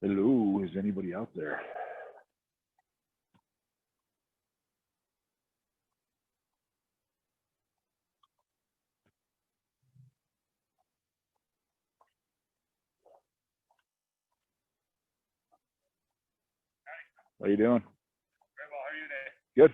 Hello, is anybody out there? How you doing? Very well. How are you today? Good.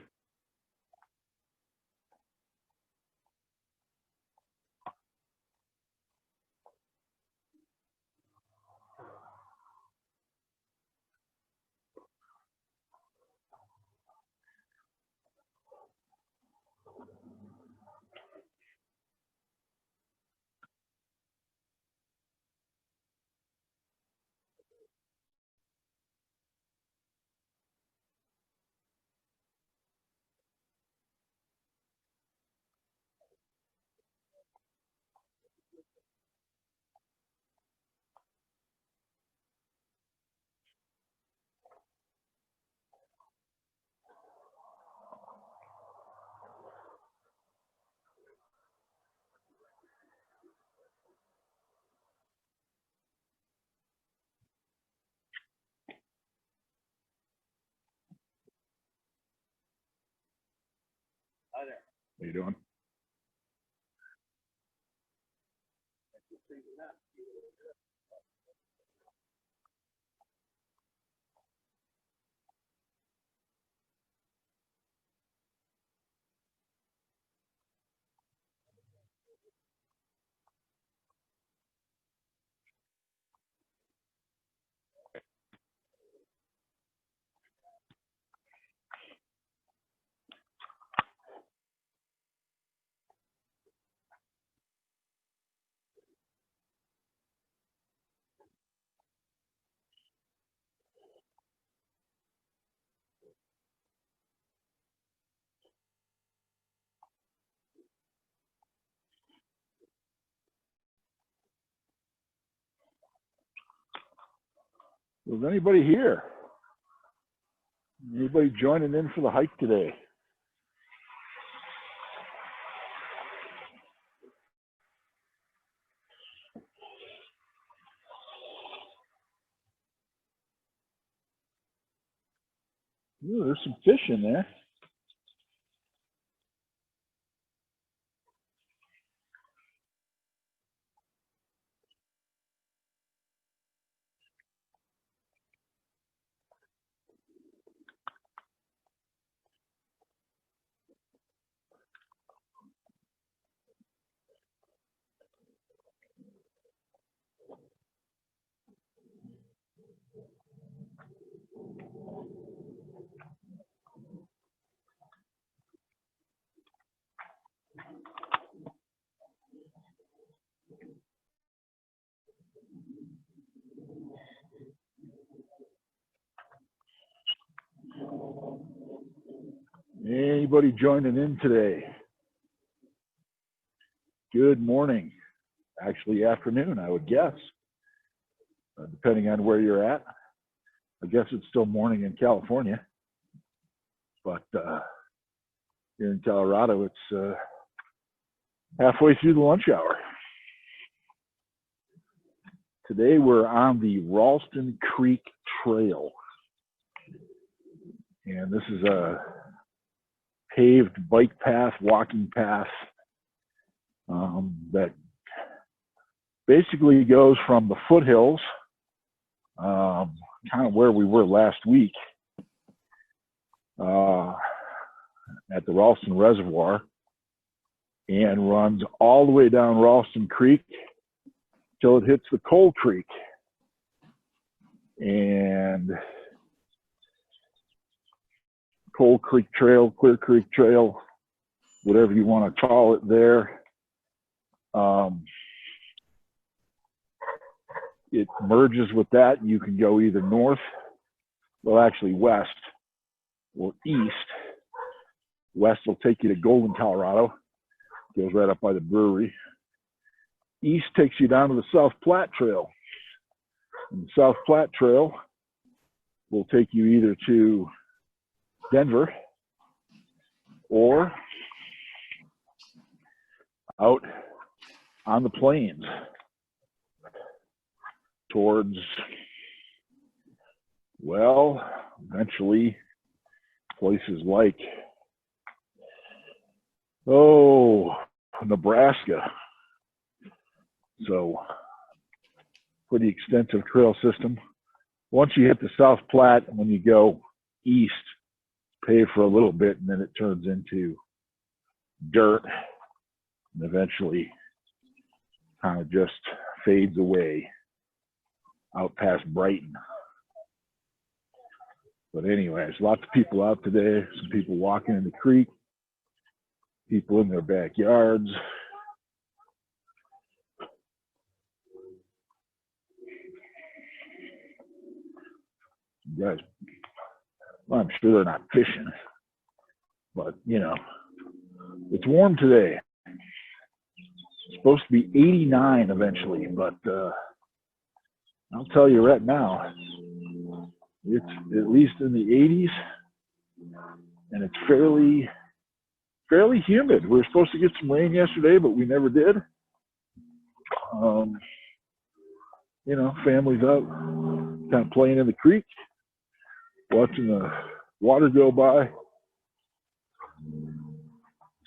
Hi there. How you doing? Is anybody here? Anybody joining in for the hike today? Ooh, there's some fish in there. Anybody joining in today? Good morning. Actually, afternoon, I would guess, depending on where you're at. I guess it's still morning in California, but here in Colorado, it's halfway through the lunch hour. Today, we're on the Ralston Creek Trail, and this is a paved bike path, walking path that basically goes from the foothills, kind of where we were last week, at the Ralston Reservoir, and runs all the way down Ralston Creek till it hits the Coal Creek. And Coal Creek Trail, Clear Creek Trail, whatever you want to call it there. It merges with that. You can go either north, well, actually west, or east. West will take you to Golden, Colorado. Goes right up by the brewery. East takes you down to the South Platte Trail. And the South Platte Trail will take you either to Denver or out on the plains towards Well, eventually, places like, Nebraska. So, pretty extensive trail system. Once you hit the South Platte, when you go east, pay for a little bit, and then it turns into dirt, and eventually kind of just fades away out past Brighton. But anyways, lots of people out today. Some people walking in the creek, people in their backyards. Guys, well, I'm sure they're not fishing, but it's warm today. It's supposed to be 89 eventually, but I'll tell you right now, it's at least in the 80s, and it's fairly humid. We were supposed to get some rain yesterday, but we never did. Families out kind of playing in the creek, watching the water go by.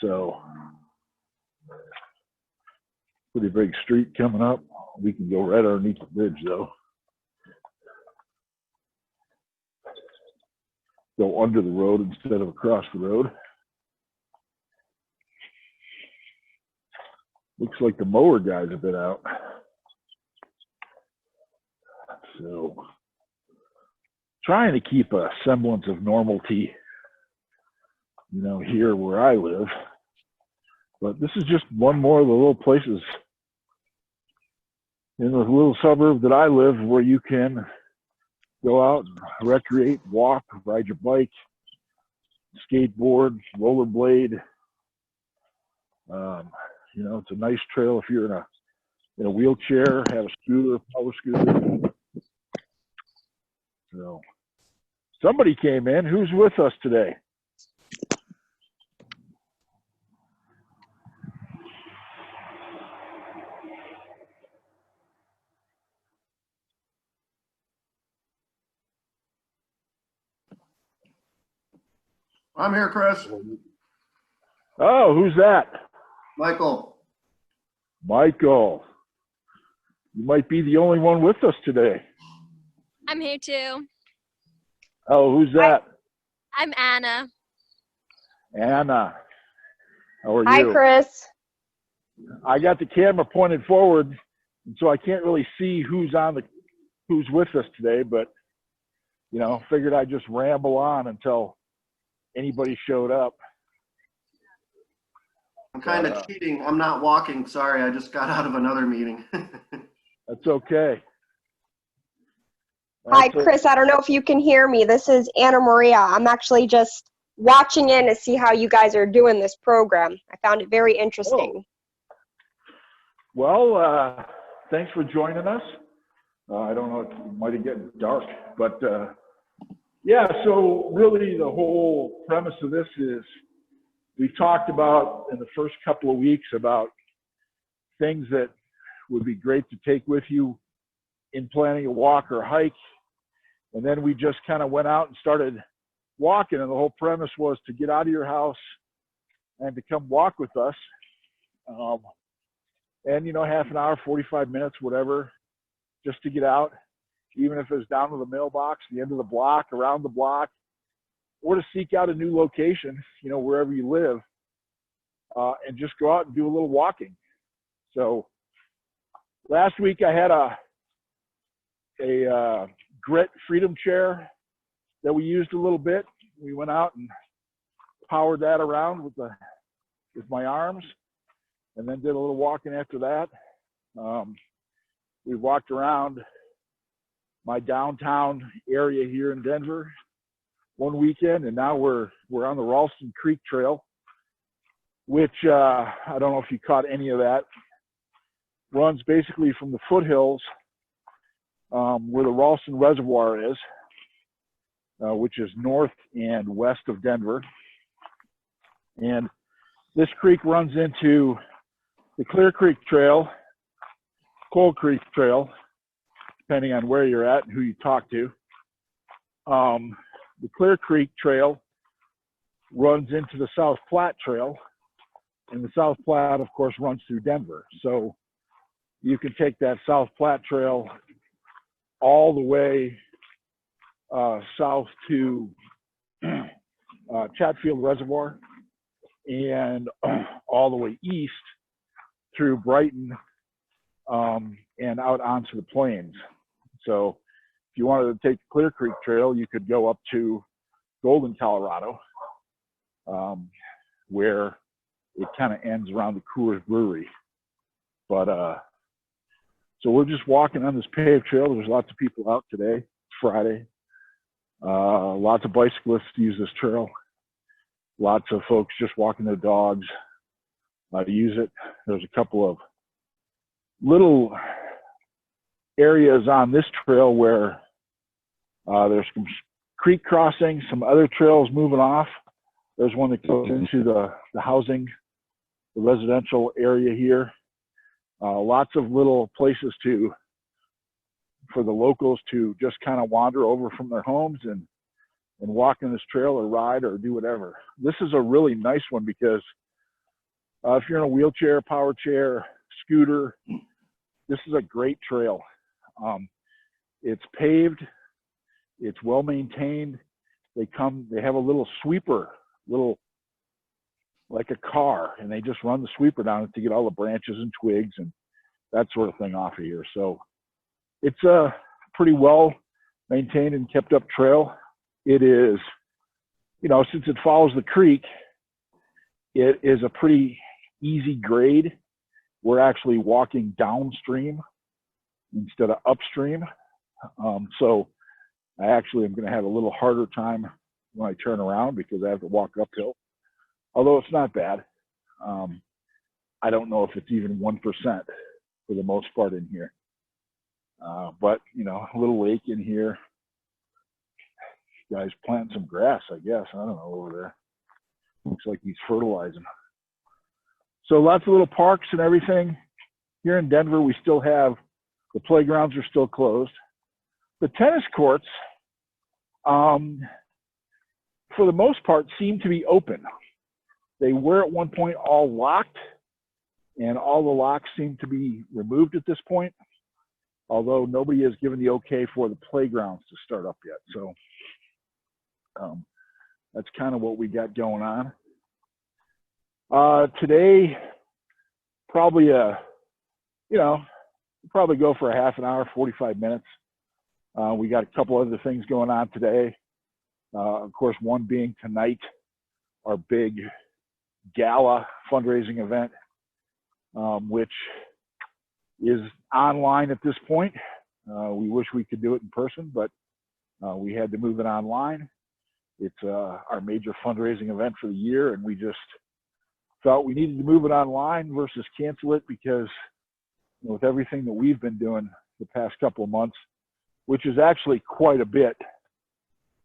So, pretty big street coming up. We can go right underneath the bridge, though. Go under the road instead of across the road. Looks like the mower guys have been out. So, trying to keep a semblance of normalcy, here where I live. But this is just one more of the little places in the little suburb that I live where you can go out and recreate, walk, ride your bike, skateboard, rollerblade. It's a nice trail if you're in a wheelchair, have a scooter, power scooter. So somebody came in. Who's with us today? I'm here, Chris. Oh, who's that? Michael. Michael. You might be the only one with us today. I'm here too. Oh, who's that? I'm Anna. Anna. How are you? Hi, Chris. I got the camera pointed forward, and so I can't really see who's with us today, but figured I'd just ramble on until anybody showed up. I'm kind of cheating. I'm not walking. Sorry, I just got out of another meeting. That's okay. Hi, Chris. I don't know if you can hear me. This is Anna Maria. I'm actually just watching in to see how you guys are doing this program. I found it very interesting. Oh. Well, thanks for joining us. I don't know, it might have gotten dark, but yeah, so really the whole premise of this is we talked about in the first couple of weeks about things that would be great to take with you in planning a walk or hike. And then we just kind of went out and started walking. And the whole premise was to get out of your house and to come walk with us. And, half an hour, 45 minutes, whatever, just to get out, even if it's down to the mailbox, the end of the block, around the block, or to seek out a new location, wherever you live, and just go out and do a little walking. So last week I had a grit freedom chair that we used a little bit. We went out and powered that around with my arms, and then did a little walking after that. We walked around my downtown area here in Denver one weekend, and now we're on the Ralston Creek Trail, which I don't know if you caught any of that. Runs basically from the foothills where the Ralston Reservoir is, which is north and west of Denver. And this creek runs into the Clear Creek Trail, Cold Creek Trail, depending on where you're at and who you talk to. The Clear Creek Trail runs into the South Platte Trail, and the South Platte, of course, runs through Denver. So you can take that South Platte Trail all the way south to Chatfield Reservoir and all the way east through Brighton and out onto the plains. So if you wanted to take the Clear Creek Trail, you could go up to Golden, Colorado, where it kind of ends around the Coors Brewery. But so we're just walking on this paved trail. There's lots of people out today. It's Friday. Lots of bicyclists use this trail. Lots of folks just walking their dogs use it. There's a couple of little areas on this trail where there's some creek crossing, some other trails moving off. There's one that goes into the housing, the residential area here. Lots of little places for the locals to just kind of wander over from their homes and walk in this trail or ride or do whatever. This is a really nice one because if you're in a wheelchair, power chair, scooter, this is a great trail. It's paved, it's well maintained. They have a little sweeper, like a car, and they just run the sweeper down it to get all the branches and twigs and that sort of thing off of here. So it's a pretty well maintained and kept up trail. It is, since it follows the creek, it is a pretty easy grade. We're actually walking downstream instead of upstream. So I actually am going to have a little harder time when I turn around because I have to walk uphill. Although it's not bad. I don't know if it's even 1% for the most part in here. But, a little lake in here. Guys planting some grass, I guess. I don't know, over there. Looks like he's fertilizing. So lots of little parks and everything. Here in Denver, we still have, the playgrounds are still closed. The tennis courts, for the most part, seem to be open. They were at one point all locked, and all the locks seem to be removed at this point, although nobody has given the okay for the playgrounds to start up yet. So that's kind of what we got going on. Today, probably probably go for a half an hour, 45 minutes. We got a couple other things going on today. Of course, one being tonight, our big gala fundraising event, which is online at this point. We wish we could do it in person, but we had to move it online. It's our major fundraising event for the year, and we just felt we needed to move it online versus cancel it because with everything that we've been doing the past couple of months, which is actually quite a bit,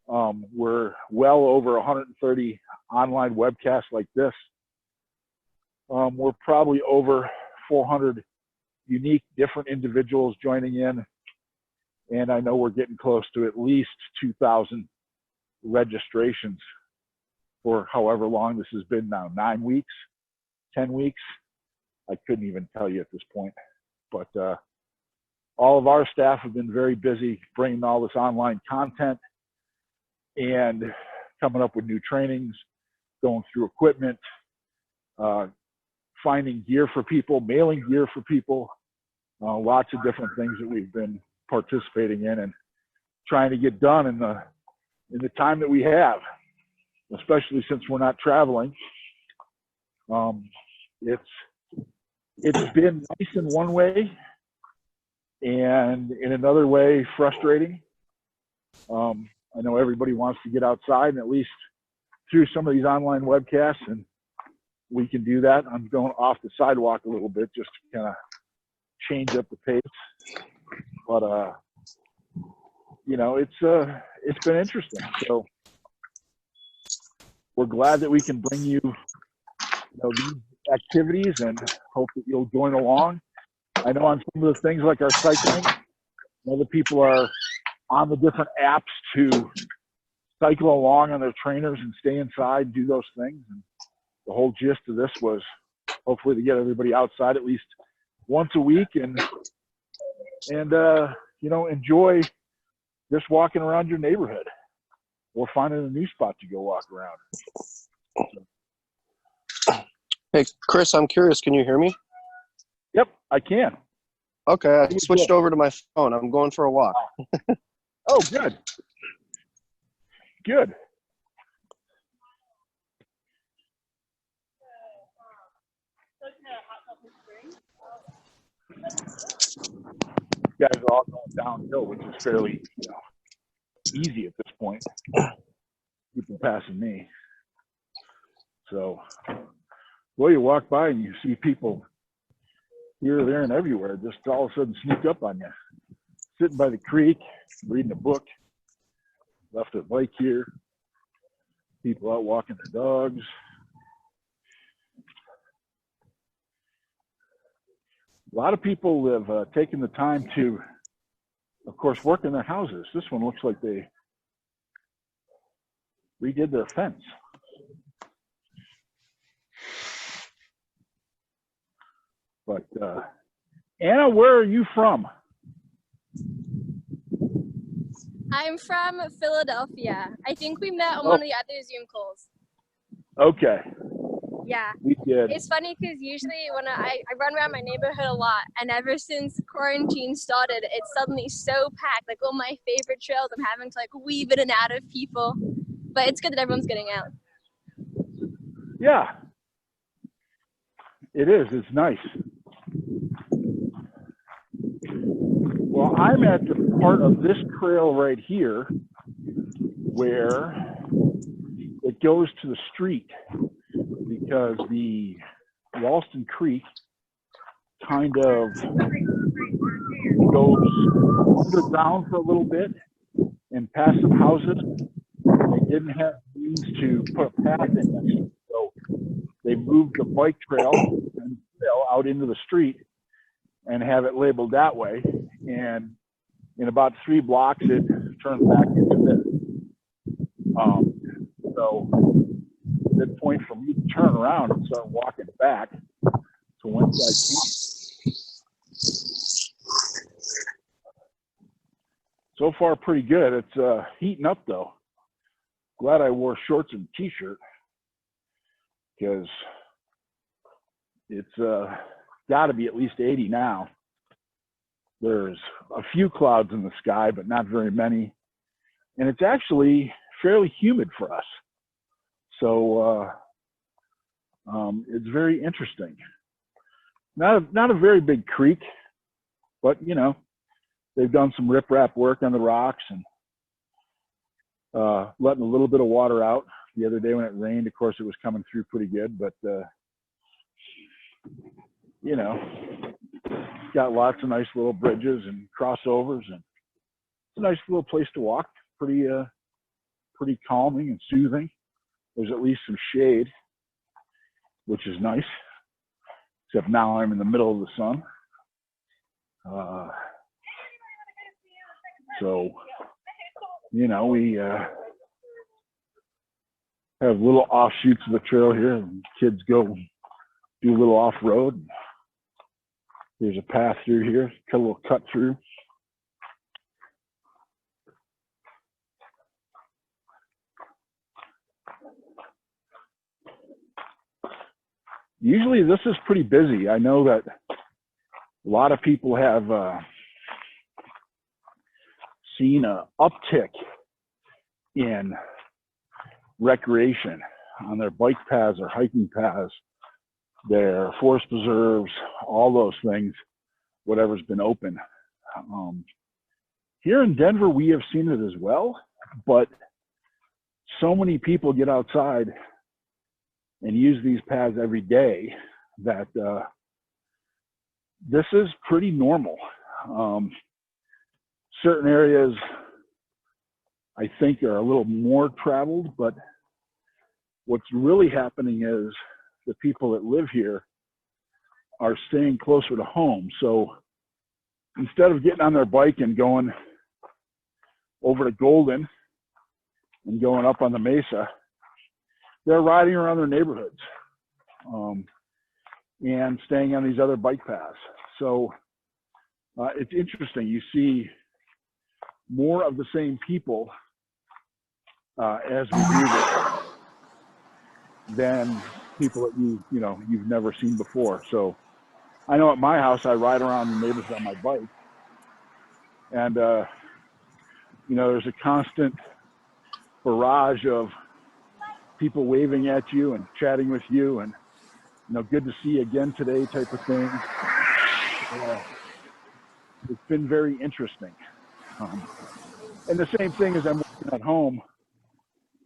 we're well over 130 online webcasts like this. We're probably over 400 unique different individuals joining in. And I know we're getting close to at least 2,000 registrations for however long this has been now, 9 weeks, 10 weeks. I couldn't even tell you at this point. But all of our staff have been very busy bringing all this online content and coming up with new trainings, going through equipment, finding gear for people, mailing gear for people, lots of different things that we've been participating in and trying to get done in the time that we have, especially since we're not traveling. It's been nice in one way, and in another way, frustrating. I know everybody wants to get outside and at least through some of these online webcasts, and we can do that. I'm going off the sidewalk a little bit just to kind of change up the pace. But it's been interesting. So we're glad that we can bring you, these activities, and hope that you'll join along. I know on some of the things like our cycling, other people are on the different apps to cycle along on their trainers and stay inside, do those things. And the whole gist of this was hopefully to get everybody outside at least once a week and you know, enjoy just walking around your neighborhood or finding a new spot to go walk around. Hey, Chris, I'm curious. Can you hear me? Yep, I can. Okay, I switched over to my phone. I'm going for a walk. Oh, good. Good. You guys are all going downhill, which is fairly, you know, easy at this point. People passing me. So, well, you walk by and you see people here, there, and everywhere just all of a sudden sneak up on you. Sitting by the creek, reading a book, left their bike here, people out walking their dogs. A lot of people have taken the time to, of course, work in their houses. This one looks like they redid their fence. But Anna, where are you from? I'm from Philadelphia. I think we met on one of the other Zoom calls. Okay, Yeah. we did. It's funny because usually when I run around my neighborhood a lot, and ever since quarantine started, it's suddenly so packed. Like all my favorite trails, I'm having to like weave in and out of people. But it's good that everyone's getting out. Yeah, it is. It's nice. Well, I'm at the part of this trail right here where it goes to the street because the Ralston Creek kind of goes underground for a little bit and past some houses. They didn't have means to put a path in it, so they moved the bike trail and trail out into the street and have it labeled that way. And in about 3 blocks, it turns back into this. So at that point for me to turn around and start walking back to whence I came. So far, pretty good. It's heating up though. Glad I wore shorts and t-shirt because it's got to be at least 80 now. There's a few clouds in the sky, but not very many. And it's actually fairly humid for us. So it's very interesting. Not a very big creek, but you know, they've done some riprap work on the rocks and letting a little bit of water out. The other day when it rained, of course, it was coming through pretty good, but you know, got lots of nice little bridges and crossovers, and it's a nice little place to walk. Pretty calming and soothing. There's at least some shade, which is nice. Except now I'm in the middle of the sun. So, you know, we have little offshoots of the trail here, and kids go do a little off-road. There's a path through here, a little cut through. Usually this is pretty busy. I know that a lot of people have seen an uptick in recreation on their bike paths or hiking paths, their forest preserves, all those things, whatever's been open. Here in Denver, we have seen it as well, but so many people get outside and use these paths every day that this is pretty normal. Certain areas, I think, are a little more traveled, but what's really happening is the people that live here are staying closer to home. So instead of getting on their bike and going over to Golden and going up on the Mesa, they're riding around their neighborhoods and staying on these other bike paths. So it's interesting. You see more of the same people as we do this than people that you've never seen before. So I know at my house I ride around the neighborhood on my bike, and there's a constant barrage of people waving at you and chatting with you, and good to see you again today type of thing. It's been very interesting. And the same thing as I'm working at home,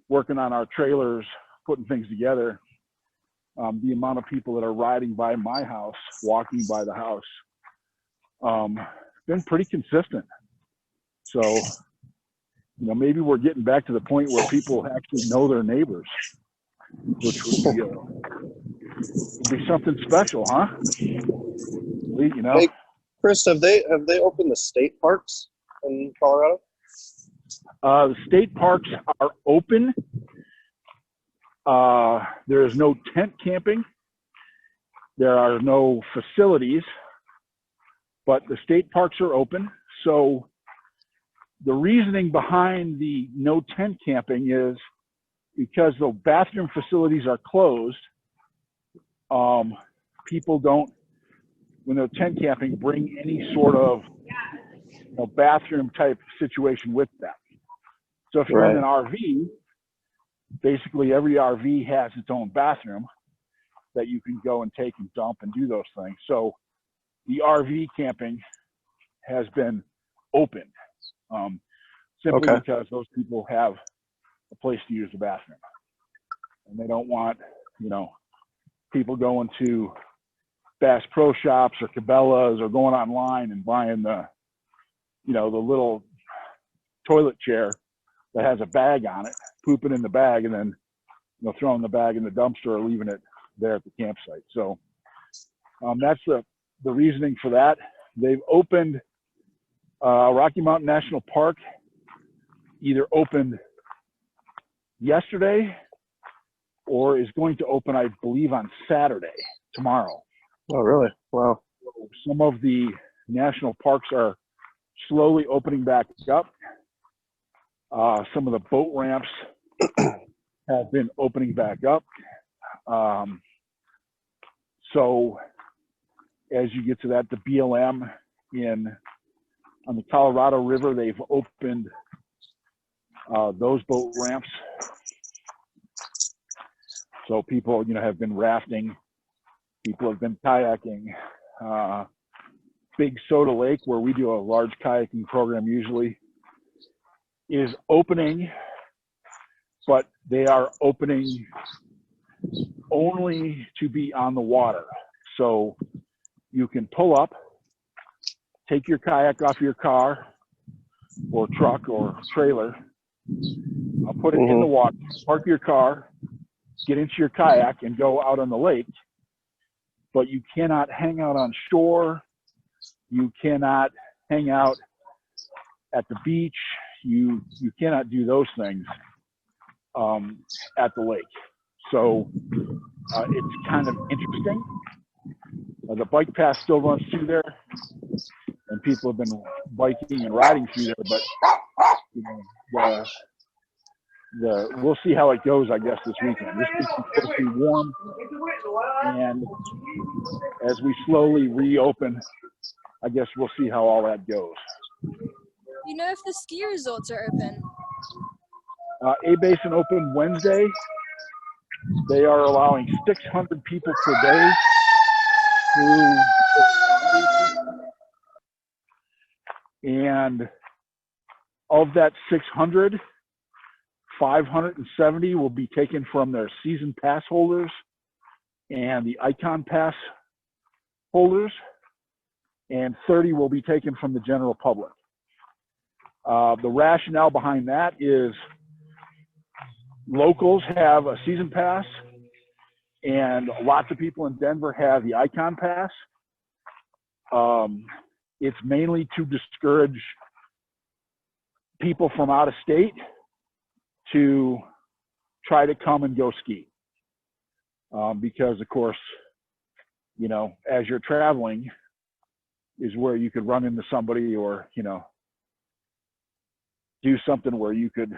working on our trailers, putting things together, the amount of people that are riding by my house, walking by the house, been pretty consistent. So, maybe we're getting back to the point where people actually know their neighbors, which would be something special, huh? Hey, Chris, have they opened the state parks in Colorado? The state parks are open. There is no tent camping. There are no facilities, but the state parks are open. So the reasoning behind the no tent camping is because the bathroom facilities are closed. People don't, when they're tent camping, bring any sort of bathroom type situation with them. So if you're in an RV, basically every RV has its own bathroom that you can go and take and dump and do those things. So the RV camping has been open, simply because those people have a place to use the bathroom, and they don't want people going to Bass Pro Shops or Cabela's or going online and buying the little toilet chair that has a bag on it, pooping in the bag, and then throwing the bag in the dumpster or leaving it there at the campsite. So that's the reasoning for that. They've opened Rocky Mountain National Park, either opened yesterday or is going to open, I believe, on Saturday, tomorrow. Oh, really? Wow. So some of the national parks are slowly opening back up. Some of the boat ramps have been opening back up. So as you get to that, the BLM on the Colorado River, they've opened those boat ramps. So people, have been rafting. People have been kayaking. Big Soda Lake, where we do a large kayaking program usually, is opening, but they are opening only to be on the water. So you can pull up, take your kayak off your car or truck or trailer, put it in the water, park your car, get into your kayak and go out on the lake. But you cannot hang out on shore. You cannot hang out at the beach. You cannot do those things at the lake. So it's kind of interesting. The bike path still runs through there, and people have been biking and riding through there. But we'll see how it goes, I guess, this weekend. This weekend's supposed to be warm, and as we slowly reopen, I guess we'll see how all that goes. You know if the ski resorts are open? A-Basin opened Wednesday. They are allowing 600 people per day and of that 600, 570 will be taken from their season pass holders and the Icon Pass holders, and 30 will be taken from the general public. The rationale behind that is locals have a season pass, and lots of people in Denver have the Icon Pass. It's mainly to discourage people from out of state to try to come and go ski. Because of course, you know, as you're traveling is where you could run into somebody or, you know, do something where you could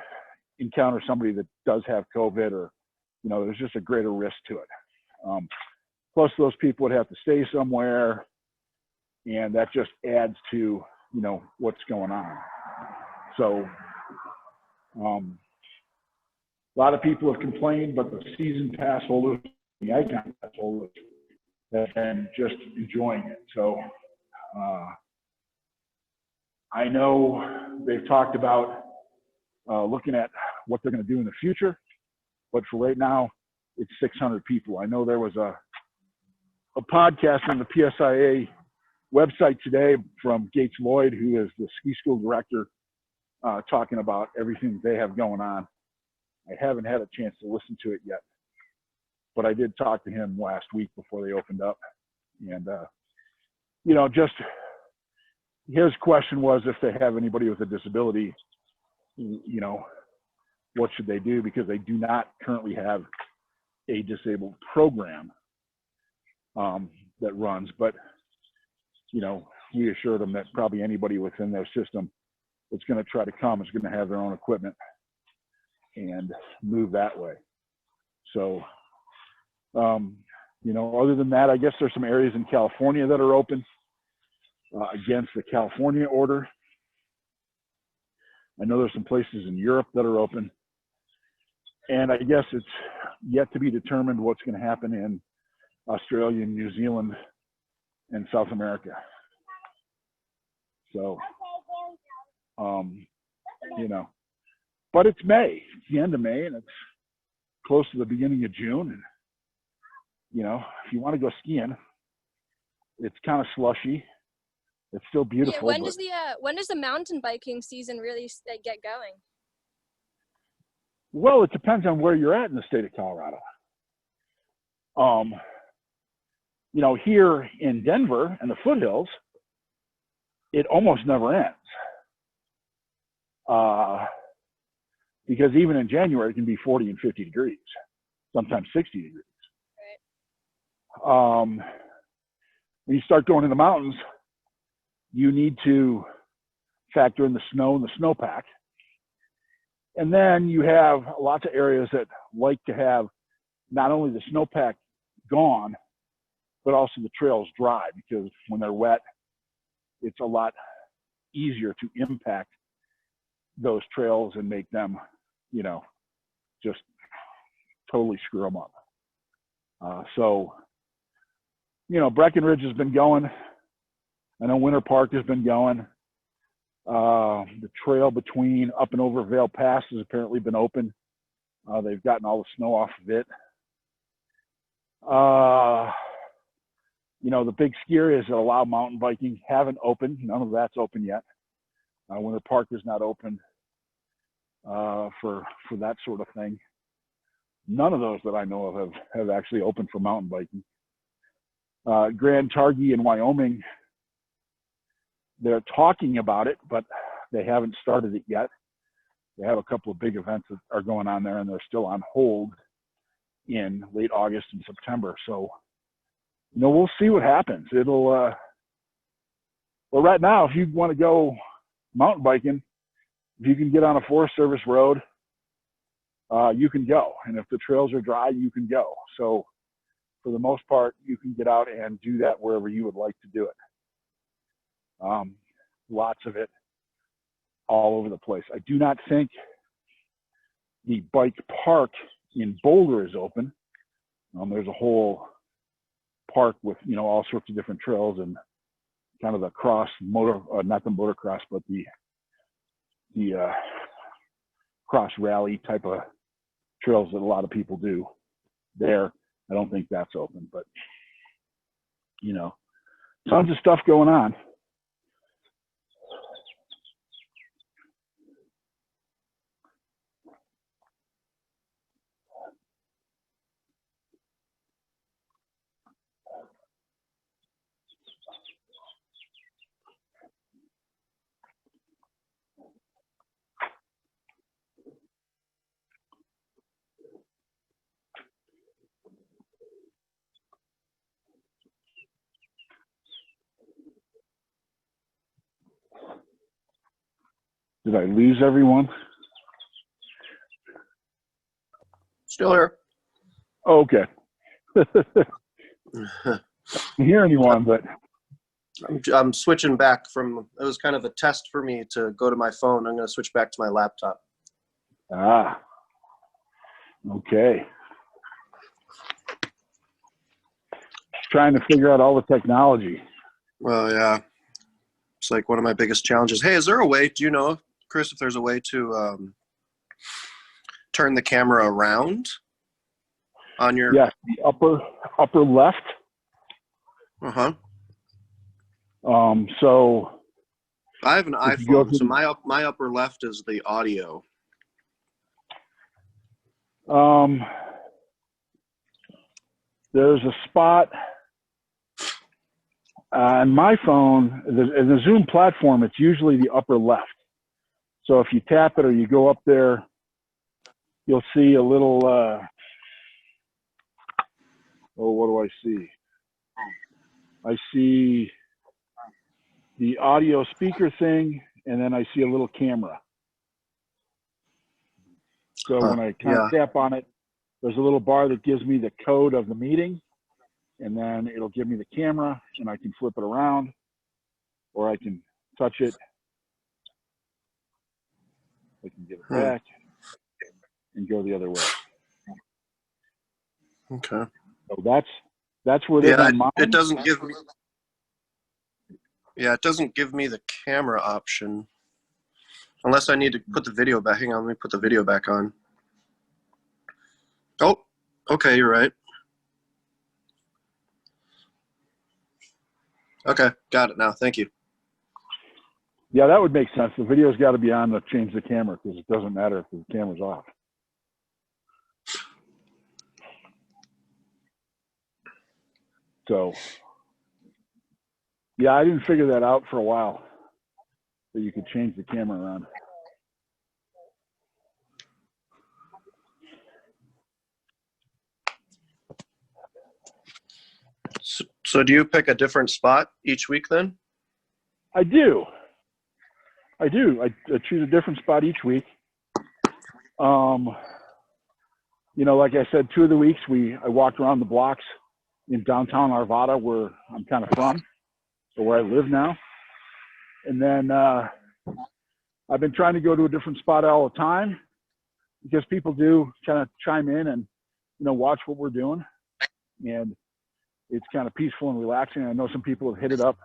encounter somebody that does have COVID, or, you know, there's just a greater risk to it. Plus those people would have to stay somewhere, and that just adds to, you know, what's going on. So a lot of people have complained, but the season pass holders, the icon pass holders, have been just enjoying it. So I know they've talked about looking at what they're going to do in the future, but for right now, it's 600 people. I know there was a podcast on the PSIA website today from Gates Lloyd, who is the ski school director, talking about everything they have going on. I haven't had a chance to listen to it yet, but I did talk to him last week before they opened up. And, you know, just his question was if they have anybody with a disability, you know, what should they do? Because they do not currently have a disabled program that runs, but, you know, we assured them that probably anybody within their system that's going to try to come is going to have their own equipment and move that way. So, you know, other than that, I guess there's some areas in California that are open against the California order. I know there's some places in Europe that are open. And I guess it's yet to be determined what's going to happen in Australia, New Zealand, and South America. So, you know, but it's May, it's the end of May, and it's close to the beginning of June. And, you know, if you want to go skiing, it's kind of slushy. It's still beautiful. Yeah, when does the mountain biking season really get going? Well, it depends on where you're at in the state of Colorado. You know, here in Denver and the foothills, it almost never ends. Because even in January, it can be 40 and 50 degrees, sometimes 60 degrees. Right. When you start going in the mountains, you need to factor in the snow and the snowpack. And then you have lots of areas that like to have not only the snowpack gone, but also the trails dry, because when they're wet, it's a lot easier to impact those trails and make them, you know, just totally screw them up. So, you know, Breckenridge has been going. I know Winter Park has been going. The trail between up and over Vail Pass has apparently been open. They've gotten all the snow off of it. You know, the big ski areas that allow mountain biking haven't opened. None of that's open yet. Winter Park is not open for that sort of thing. None of those that I know of have actually opened for mountain biking. Grand Targhee in Wyoming, they're talking about it, but they haven't started it yet. They have a couple of big events that are going on there, and they're still on hold in late August and September. So, you know, we'll see what happens. It'll, well, right now, if you want to go mountain biking, if you can get on a Forest Service road, you can go. And if the trails are dry, you can go. So for the most part, you can get out and do that wherever you would like to do it. Lots of it all over the place. I do not think the bike park in Boulder is open. There's a whole park with, you know, all sorts of different trails and kind of the cross motor, not the motocross, but the cross rally type of trails that a lot of people do there. I don't think that's open, but, you know, tons of stuff going on. Did I lose everyone? Still here. Oh, okay. I don't hear anyone, but I'm switching back from, it was kind of a test for me to go to my phone. I'm going to switch back to my laptop. Okay. Trying to figure out all the technology. Well, yeah. It's like one of my biggest challenges. Hey, is there a way, do you know, Chris, if there's a way to turn the camera around on your... Yes, the upper left. Uh-huh. So I have an if you go iPhone, to so my upper left is the audio. There's a spot on my phone, in the Zoom platform, it's usually the upper left. So if you tap it or you go up there, you'll see a little, what do I see? I see the audio speaker thing, and then I see a little camera. So when I kind of tap on it, there's a little bar that gives me the code of the meeting, and then it'll give me the camera, and I can flip it around, or I can touch it. I can get it back and go the other way. Okay. So that's where it is on mine. It doesn't give me... Yeah, it doesn't give me the camera option. Unless I need to put the video back. Hang on, let me put the video back on. Oh, okay, you're right. Okay, got it now. Thank you. Yeah, that would make sense. The video's got to be on to change the camera, because it doesn't matter if the camera's off. So, yeah, I didn't figure that out for a while, that you could change the camera around. So do you pick a different spot each week then? I do. I choose a different spot each week. You know, like I said, 2 of the weeks I walked around the blocks in downtown Arvada, where I'm kind of from, or where I live now. And then I've been trying to go to a different spot all the time, because people do kind of chime in and, you know, watch what we're doing. And it's kind of peaceful and relaxing. I know some people have hit it up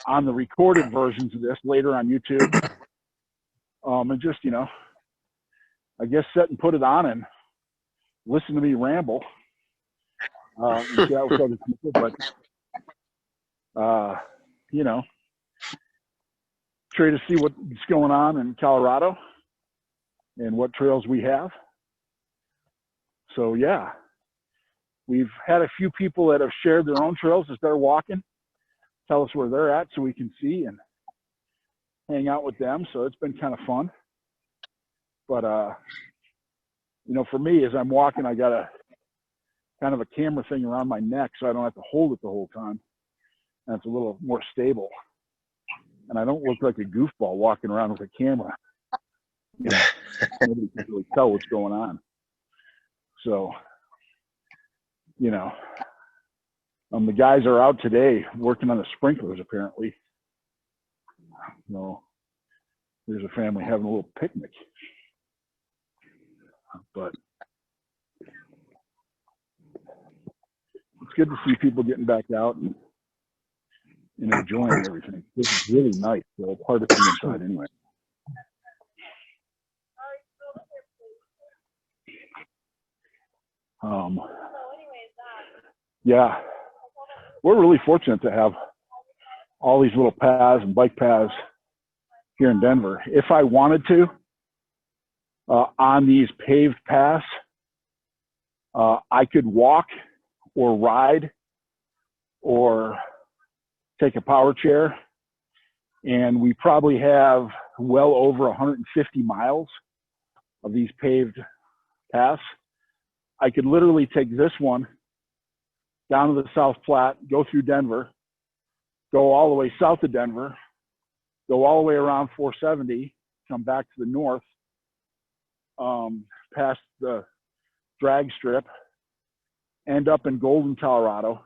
on the recorded versions of this later on YouTube. And just, you know, I guess sit and put it on and listen to me ramble. And chat with other people, but you know, try to see what's going on in Colorado and what trails we have. So yeah, we've had a few people that have shared their own trails as they're walking, tell us where they're at so we can see and hang out with them. So it's been kind of fun. But you know, for me, as I'm walking, I got a kind of a camera thing around my neck, so I don't have to hold it the whole time. And it's a little more stable. And I don't look like a goofball walking around with a camera. You know, nobody can really tell what's going on. So, you know, the guys are out today working on the sprinklers, apparently. So there's a family having a little picnic. But it's good to see people getting back out and enjoying everything. This is really nice. So it's hard to see inside anyway. Yeah, we're really fortunate to have all these little paths and bike paths here in Denver. If I wanted to, on these paved paths, I could walk or ride or take a power chair, and we probably have well over 150 miles of these paved paths. I could literally take this one down to the South Platte, go through Denver, go all the way south of Denver, go all the way around 470, come back to the north, past the drag strip, end up in Golden, Colorado,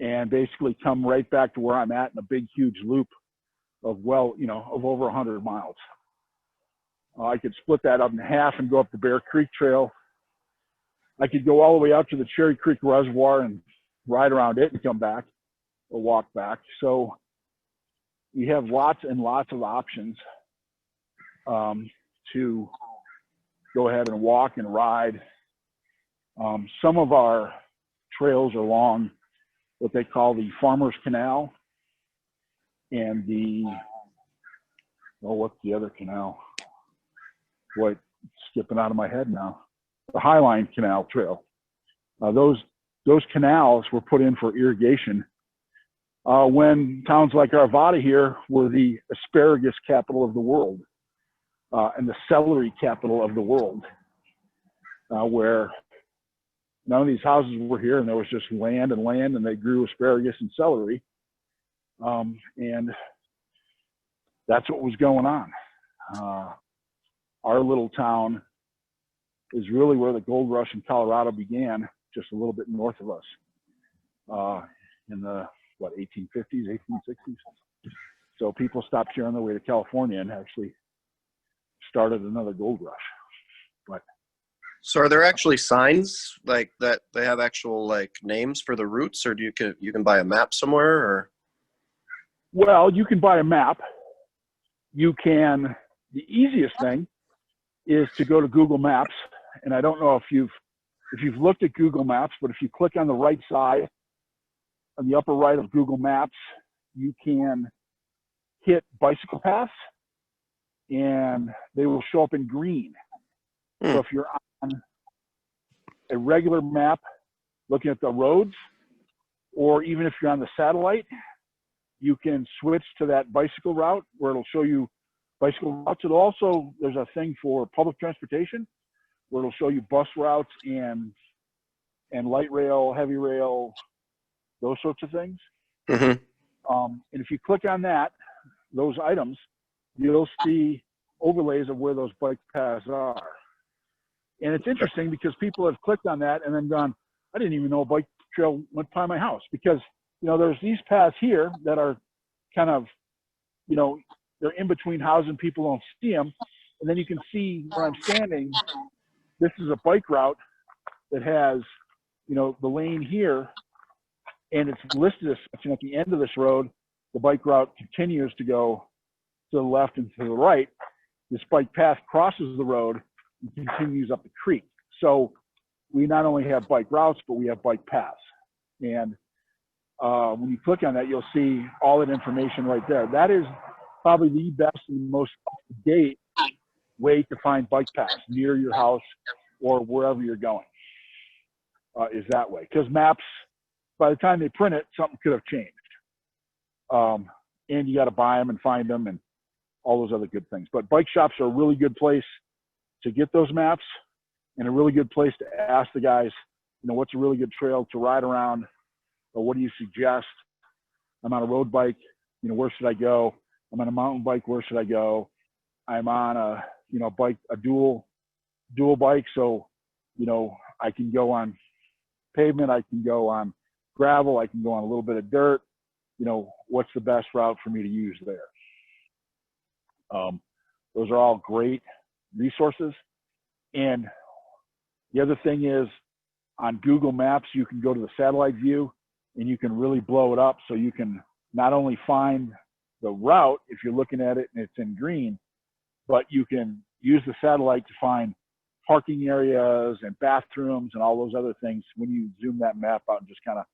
and basically come right back to where I'm at in a big, huge loop of of over 100 miles. I could split that up in half and go up the Bear Creek Trail. I could go all the way out to the Cherry Creek Reservoir and ride around it and come back or walk back. So we have lots and lots of options to go ahead and walk and ride. Some of our trails are along what they call the Farmers Canal and what's the other canal? Boy, skipping out of my head now. The Highline Canal Trail. Those canals were put in for irrigation when towns like Arvada here were the asparagus capital of the world and the celery capital of the world, where none of these houses were here and there was just land and they grew asparagus and celery. And that's what was going on. Our little town is really where the gold rush in Colorado began, just a little bit north of us, in the 1850s, 1860s. So people stopped here on their way to California and actually started another gold rush. But So are there actually signs like that? They have actual like names for the routes, or you can buy a map somewhere? Or well, you can buy a map. The easiest thing is to go to Google Maps. And I don't know if you've looked at Google Maps, but if you click on the right side, on the upper right of Google Maps, you can hit bicycle paths and they will show up in green. So if you're on a regular map looking at the roads, or even if you're on the satellite, you can switch to that bicycle route where it'll show you bicycle routes. There's a thing for public transportation where it'll show you bus routes and light rail, heavy rail, those sorts of things. Mm-hmm. And if you click on those items, you'll see overlays of where those bike paths are. And it's interesting because people have clicked on that and then gone, I didn't even know a bike trail went by my house, because, there's these paths here that are kind of, they're in between houses and people don't see them. And then you can see where I'm standing. This is a bike route that has, the lane here, and it's listed as such. And at the end of this road, the bike route continues to go to the left and to the right. This bike path crosses the road and continues up the creek. So we not only have bike routes, but we have bike paths. And when you click on that, you'll see all that information right there. That is probably the best and most up-to-date way to find bike paths near your house or wherever you're going, is that way. Because maps, by the time they print it, something could have changed. And you got to buy them and find them and all those other good things. But bike shops are a really good place to get those maps, and a really good place to ask the guys, what's a really good trail to ride around, or what do you suggest? I'm on a road bike, where should I go? I'm on a mountain bike, where should I go? I'm on a dual bike, so I can go on pavement, I can go on gravel, I can go on a little bit of dirt. What's the best route for me to use there? Those are all great resources. And the other thing is, on Google Maps, you can go to the satellite view and you can really blow it up, so you can not only find the route if you're looking at it and it's in green, but you can use the satellite to find parking areas and bathrooms and all those other things when you zoom that map out and just kind of